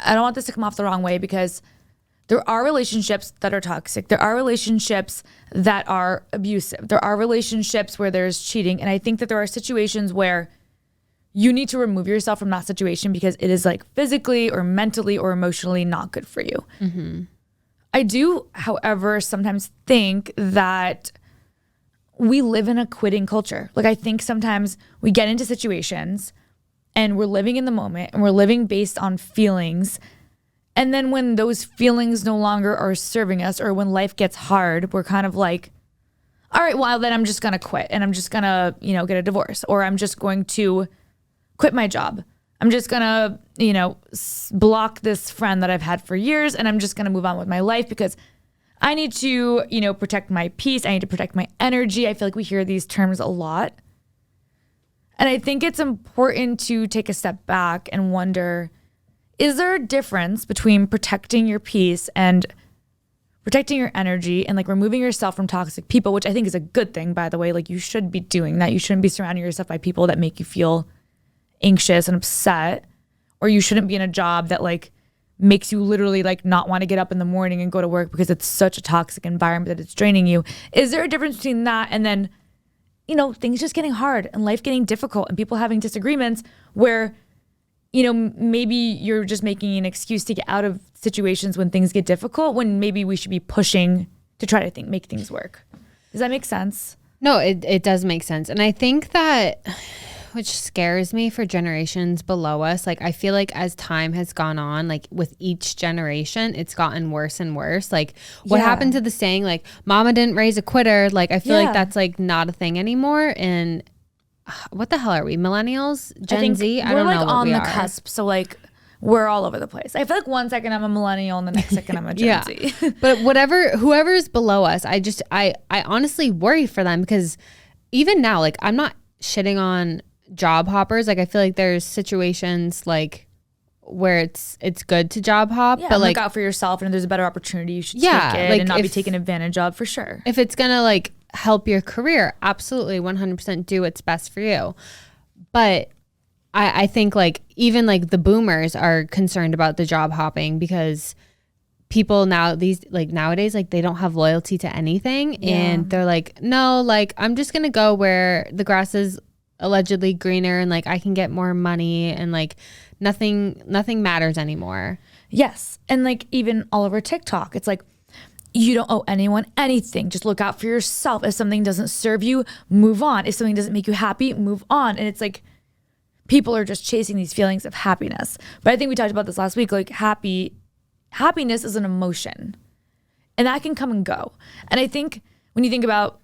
I don't want this to come off the wrong way, because there are relationships that are toxic. There are relationships that are abusive. There are relationships where there's cheating. And I think that there are situations where you need to remove yourself from that situation because it is like physically or mentally or emotionally not good for you. Mm-hmm. I do, however, sometimes think that we live in a quitting culture. Like, I think sometimes we get into situations and we're living in the moment and we're living based on feelings. And then when those feelings no longer are serving us, or when life gets hard, we're kind of like, all right, well, then I'm just going to quit and I'm just going to, get a divorce, or I'm just going to quit my job. I'm just going to, block this friend that I've had for years, and I'm just going to move on with my life because I need to, protect my peace. I need to protect my energy. I feel like we hear these terms a lot. And I think it's important to take a step back and wonder, is there a difference between protecting your peace and protecting your energy and like removing yourself from toxic people, which I think is a good thing, by the way. Like, you should be doing that. You shouldn't be surrounding yourself by people that make you feel anxious and upset, or you shouldn't be in a job that like makes you literally like not want to get up in the morning and go to work because it's such a toxic environment that it's draining you. Is there a difference between that and then, things just getting hard and life getting difficult and people having disagreements where, maybe you're just making an excuse to get out of situations when things get difficult, when maybe we should be pushing to try to make things work? Does that make sense? No, it does make sense. And I think that, which scares me for generations below us, like, I feel like as time has gone on, like with each generation, it's gotten worse and worse. Like, what happened to the saying, like, mama didn't raise a quitter? Like, I feel like that's like not a thing anymore. And what the hell are we, millennials, Gen Z? I don't know what we are. We're like on the cusp, so like we're all over the place. I feel like one second I'm a millennial and the next second I'm a Gen Z. But whoever's below us, I honestly worry for them, because even now, like, I'm not shitting on job hoppers. Like, I feel like there's situations like where it's good to job hop, but like, look out for yourself, and if there's a better opportunity, you should take it, like, and not be taken advantage of, for sure. If it's gonna like help your career, absolutely 100% do what's best for you. But I think like even like the boomers are concerned about the job hopping, because people nowadays, like, they don't have loyalty to anything, and they're like, no, like, I'm just gonna go where the grass is allegedly greener and like I can get more money, and like nothing matters anymore. Yes. And like even all over TikTok, it's like, you don't owe anyone anything. Just look out for yourself. If something doesn't serve you, move on. If something doesn't make you happy, move on. And it's like people are just chasing these feelings of happiness. But I think we talked about this last week, like happiness is an emotion, and that can come and go. And I think when you think about,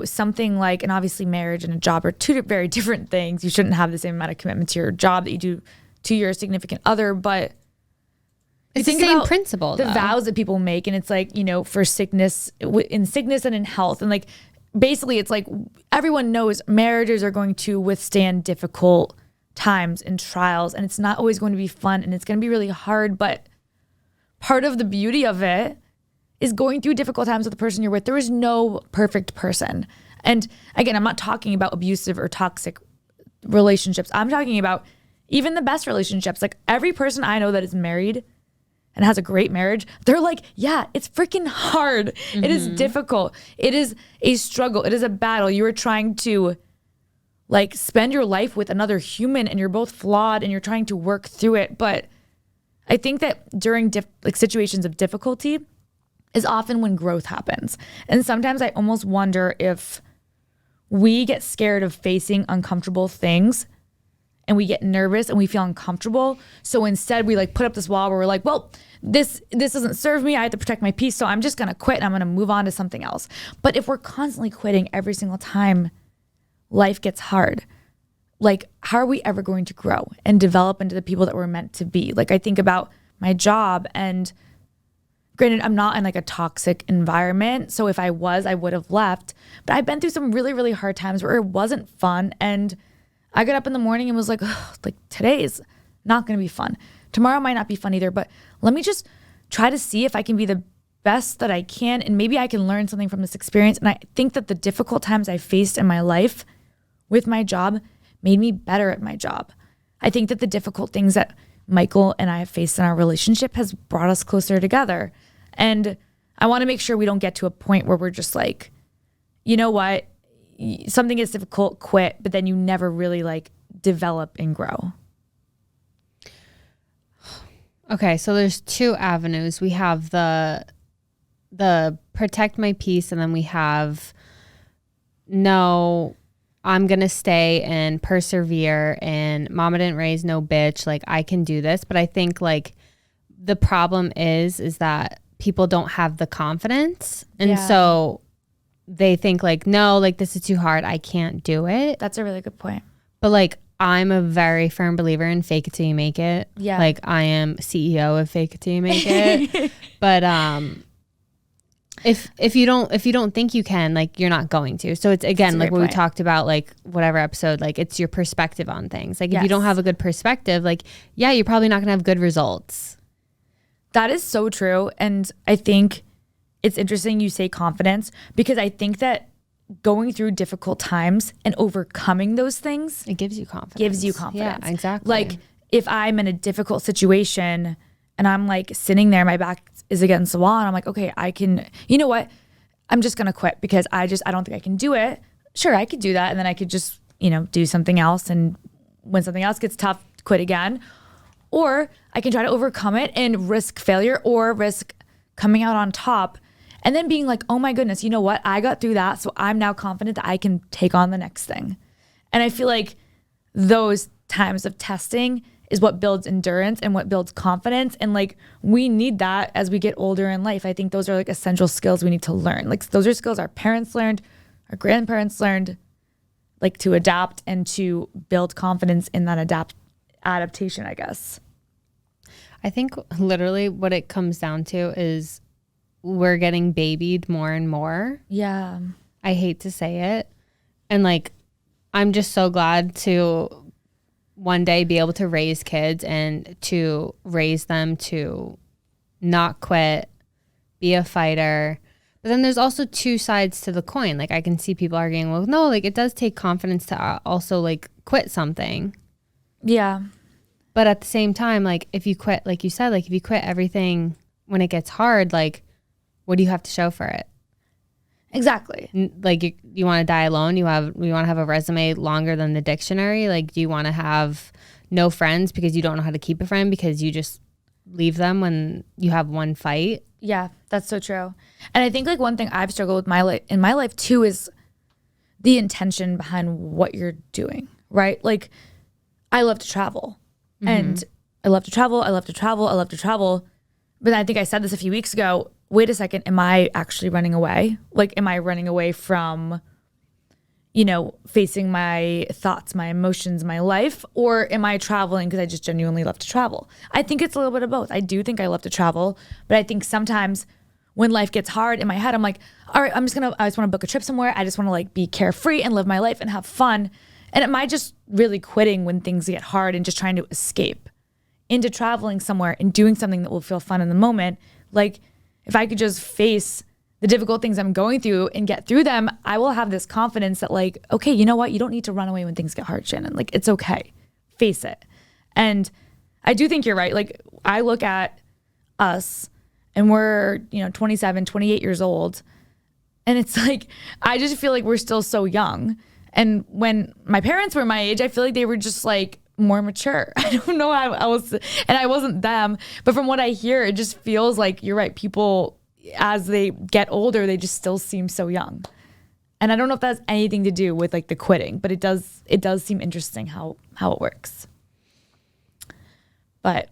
something like, and obviously marriage and a job are two very different things. You shouldn't have the same amount of commitment to your job that you do to your significant other, but it's the same principle, the vows that people make. And it's like, for sickness, in sickness and in health. And like, basically it's like, everyone knows marriages are going to withstand difficult times and trials, and it's not always going to be fun, and it's going to be really hard. But part of the beauty of it is going through difficult times with the person you're with. There is no perfect person. And again, I'm not talking about abusive or toxic relationships. I'm talking about even the best relationships. Like, every person I know that is married and has a great marriage, they're like, yeah, it's freaking hard. Mm-hmm. It is difficult. It is a struggle. It is a battle. You are trying to like spend your life with another human, and you're both flawed, and you're trying to work through it. But I think that during situations of difficulty is often when growth happens. And sometimes I almost wonder if we get scared of facing uncomfortable things, and we get nervous and we feel uncomfortable. So instead we like put up this wall where we're like, well, this doesn't serve me. I have to protect my peace. So I'm just going to quit and I'm going to move on to something else. But if we're constantly quitting every single time life gets hard, like, how are we ever going to grow and develop into the people that we're meant to be? Like, I think about my job, and granted, I'm not in like a toxic environment. So if I was, I would have left. But I've been through some really, really hard times where it wasn't fun. And I got up in the morning and was like, like, today is not going to be fun. Tomorrow might not be fun either. But let me just try to see if I can be the best that I can. And maybe I can learn something from this experience. And I think that the difficult times I faced in my life with my job made me better at my job. I think that the difficult things that Michael and I have faced in our relationship has brought us closer together. And I want to make sure we don't get to a point where we're just like, you know what, something is difficult, quit, but then you never really like develop and grow. Okay, so there's two avenues. We have the protect my peace, and then we have no, I'm going to stay and persevere, and mama didn't raise no bitch. Like, I can do this. But I think like the problem is that people don't have the confidence. And so they think like, no, like this is too hard. I can't do it. That's a really good point. But like, I'm a very firm believer in fake it till you make it. Yeah. Like I am CEO of fake it till you make it. But if you don't think you can, like you're not going to. So it's again like what we talked about, like whatever episode, like it's your perspective on things. Like if you don't have a good perspective, like yeah, you're probably not gonna have good results. That is so true. And I think it's interesting you say confidence, because I think that going through difficult times and overcoming those things, it gives you confidence. Yeah, exactly. Like if I'm in a difficult situation and I'm like sitting there, my back is against the wall and I'm like, okay, I can, you know what? I'm just going to quit because I don't think I can do it. Sure, I could do that. And then I could just, do something else. And when something else gets tough, quit again. Or I can try to overcome it and risk failure or risk coming out on top. And then being like, oh my goodness, you know what? I got through that. So I'm now confident that I can take on the next thing. And I feel like those times of testing is what builds endurance and what builds confidence. And like, we need that as we get older in life. I think those are like essential skills we need to learn. Like those are skills our parents learned, our grandparents learned, like to adapt and to build confidence in that adaptation, I guess. I think literally what it comes down to is we're getting babied more and more. Yeah. I hate to say it. And like, I'm just so glad to one day be able to raise kids and to raise them to not quit, be a fighter. But then there's also two sides to the coin. Like I can see people arguing, well, no, like it does take confidence to also like quit something. Yeah. But at the same time, like if you quit, like you said, like if you quit everything when it gets hard, like what do you have to show for it? Exactly. Like you want to die alone? You want to have a resume longer than the dictionary? Like do you want to have no friends because you don't know how to keep a friend because you just leave them when you have one fight? Yeah, that's so true. And I think like one thing I've struggled with in my life too is the intention behind what you're doing, right? Like I love to travel. And I love to travel. But I think I said this a few weeks ago. Wait a second. Am I actually running away? Like, am I running away from, facing my thoughts, my emotions, my life? Or am I traveling because I just genuinely love to travel? I think it's a little bit of both. I do think I love to travel. But I think sometimes when life gets hard in my head, I'm like, all right, I just want to book a trip somewhere. I just want to like be carefree and live my life and have fun. And am I just really quitting when things get hard and just trying to escape into traveling somewhere and doing something that will feel fun in the moment? Like if I could just face the difficult things I'm going through and get through them, I will have this confidence that like, okay, you know what? You don't need to run away when things get hard, Shannon. Like it's okay. Face it. And I do think you're right. Like I look at us and we're, 27, 28 years old. And it's like, I just feel like we're still so young. And when my parents were my age, I feel like they were just like more mature. I don't know how else, and I wasn't them. But from what I hear, it just feels like you're right. People, as they get older, they just still seem so young. And I don't know if that has anything to do with like the quitting, but it does seem interesting how it works. But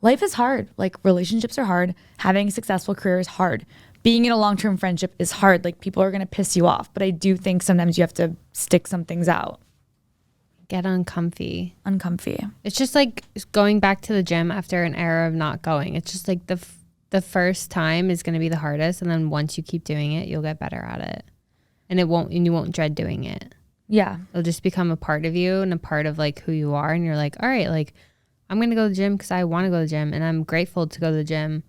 life is hard. Like relationships are hard. Having a successful career is hard. Being in a long-term friendship is hard. Like people are going to piss you off, but I do think sometimes you have to stick some things out. Get uncomfy. It's just like going back to the gym after an era of not going. It's just like the first time is going to be the hardest. And then once you keep doing it, you'll get better at it. And you won't dread doing it. Yeah. It'll just become a part of you and a part of like who you are. And you're like, all right, like I'm going to go to the gym because I want to go to the gym and I'm grateful to go to the gym.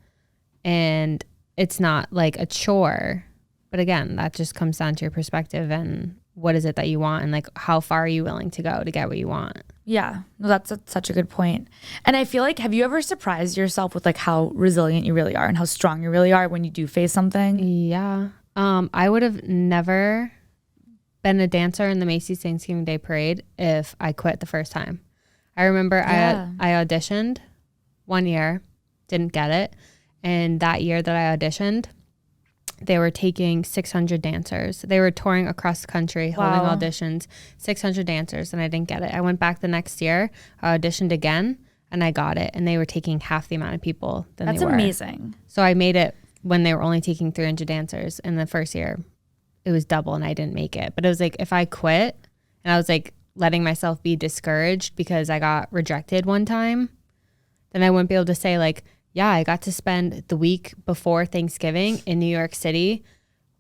And it's not like a chore, but again, that just comes down to your perspective and what is it that you want and like how far are you willing to go to get what you want. Yeah, no, that's such a good point. And I feel like, have you ever surprised yourself with like how resilient you really are and how strong you really are when you do face something? Yeah. I would have never been a dancer in the Macy's Thanksgiving Day Parade if I quit the first time. I remember I auditioned one year, didn't get it. And that year that I auditioned, they were taking 600 dancers. They were touring across the country, holding auditions, 600 dancers, and I didn't get it. I went back the next year, I auditioned again, and I got it. And they were taking half the amount of people than they were. That's amazing. So I made it when they were only taking 300 dancers. In the first year, it was double, and I didn't make it. But it was like, if I quit, and I was like letting myself be discouraged because I got rejected one time, then I wouldn't be able to say like, yeah, I got to spend the week before Thanksgiving in New York City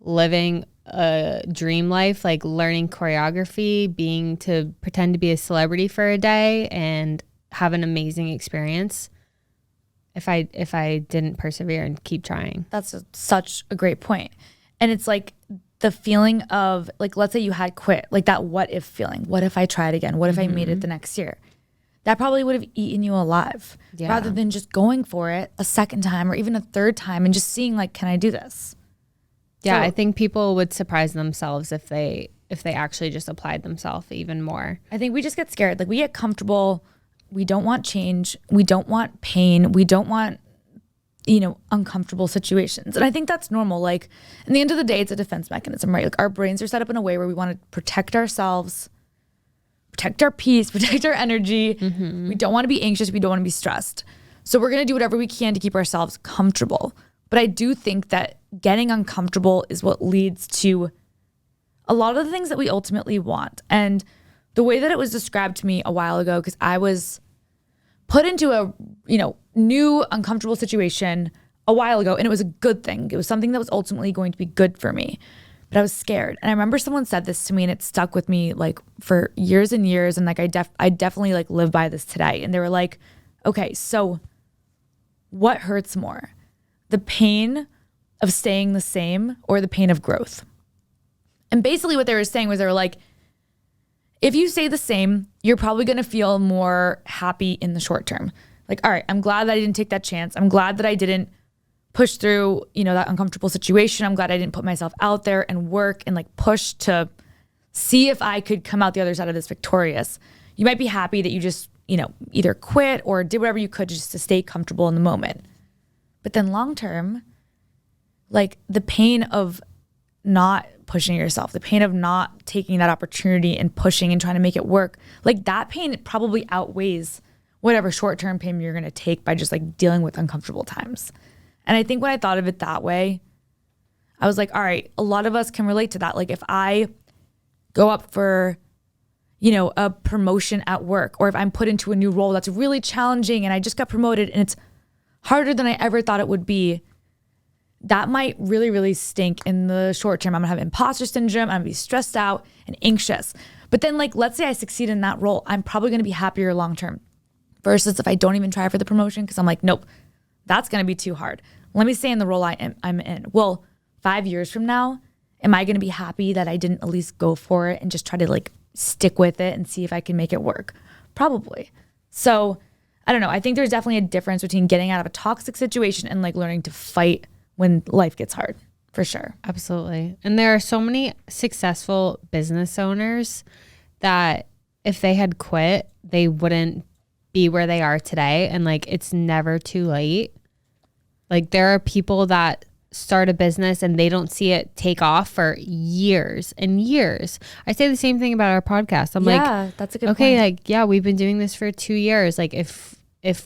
living a dream life, like learning choreography, being to pretend to be a celebrity for a day and have an amazing experience if I didn't persevere and keep trying. That's such a great point. And it's like the feeling of like, let's say you had quit, like that what if feeling. What if I tried again? What if I made it the next year? That probably would have eaten you alive rather than just going for it a second time or even a third time and just seeing like, can I do this? Yeah, So, I think people would surprise themselves if they actually just applied themselves even more. I think we just get scared. Like we get comfortable. We don't want change. We don't want pain. We don't want, uncomfortable situations. And I think that's normal. Like in the end of the day, it's a defense mechanism, right? Like our brains are set up in a way where we want to protect ourselves, protect our peace, protect our energy. We don't want to be anxious. We don't want to be stressed. So we're going to do whatever we can to keep ourselves comfortable. But I do think that getting uncomfortable is what leads to a lot of the things that we ultimately want. And the way that it was described to me a while ago, because I was put into a, new uncomfortable situation a while ago, and it was a good thing. It was something that was ultimately going to be good for me. But I was scared. And I remember someone said this to me and it stuck with me like for years and years. And like I definitely like live by this today. And they were like, okay, so what hurts more? The pain of staying the same or the pain of growth? And basically what they were saying was they were like, if you stay the same, you're probably going to feel more happy in the short term. Like, all right, I'm glad that I didn't take that chance. I'm glad that I didn't push through, that uncomfortable situation. I'm glad I didn't put myself out there and work and like push to see if I could come out the other side of this victorious. You might be happy that you just, either quit or did whatever you could just to stay comfortable in the moment. But then long term, like the pain of not pushing yourself, the pain of not taking that opportunity and pushing and trying to make it work, like that pain probably outweighs whatever short-term pain you're going to take by just like dealing with uncomfortable times. And I think when I thought of it that way, I was like, all right, a lot of us can relate to that. Like if I go up for, a promotion at work, or if I'm put into a new role that's really challenging and I just got promoted and it's harder than I ever thought it would be, that might really, really stink in the short term. I'm gonna have imposter syndrome. I'm gonna be stressed out and anxious. But then like, let's say I succeed in that role, I'm probably gonna be happier long term versus if I don't even try for the promotion because I'm like, nope, that's gonna be too hard. Let me stay in the role I'm in. Well, 5 years from now, am I gonna be happy that I didn't at least go for it and just try to like stick with it and see if I can make it work? Probably. So I don't know. I think there's definitely a difference between getting out of a toxic situation and like learning to fight when life gets hard, for sure. Absolutely. And there are so many successful business owners that if they had quit, they wouldn't be where they are today. And like, it's never too late. Like there are people that start a business and they don't see it take off for years and years. I say the same thing about our podcast. I'm like, that's a good okay, point. like, yeah, we've been doing this for 2 years. Like if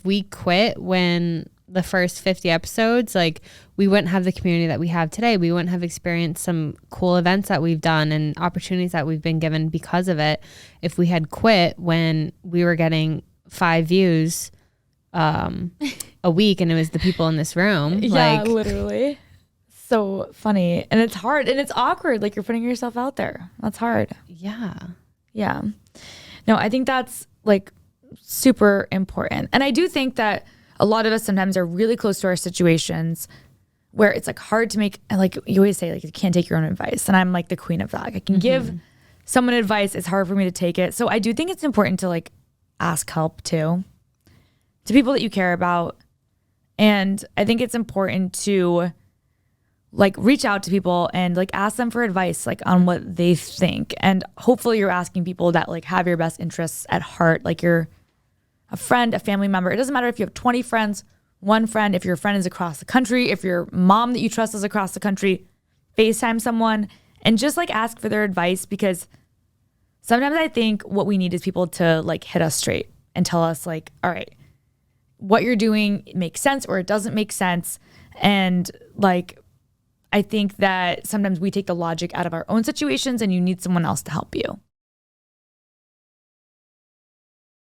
we quit when the first 50 episodes, like we wouldn't have the community that we have today. We wouldn't have experienced some cool events that we've done and opportunities that we've been given because of it. If we had quit when we were getting 5 views a week and it was the people in this room. Yeah, like literally. So funny. And it's hard and it's awkward. Like you're putting yourself out there. That's hard. Yeah. Yeah. No, I think that's like super important. And I do think that a lot of us sometimes are really close to our situations where it's like hard to make, like you always say, like you can't take your own advice. And I'm like the queen of that. Like, I can give someone advice, it's hard for me to take it. So I do think it's important to like ask help too, to people that you care about. And I think it's important to like reach out to people and like ask them for advice, like on what they think. And hopefully you're asking people that like have your best interests at heart. Like you're a friend, a family member. It doesn't matter if you have 20 friends, one friend, if your friend is across the country, if your mom that you trust is across the country, FaceTime someone and just like ask for their advice, because sometimes I think what we need is people to like hit us straight and tell us like, all right, what you're doing makes sense or it doesn't make sense. And like, I think that sometimes we take the logic out of our own situations and you need someone else to help you.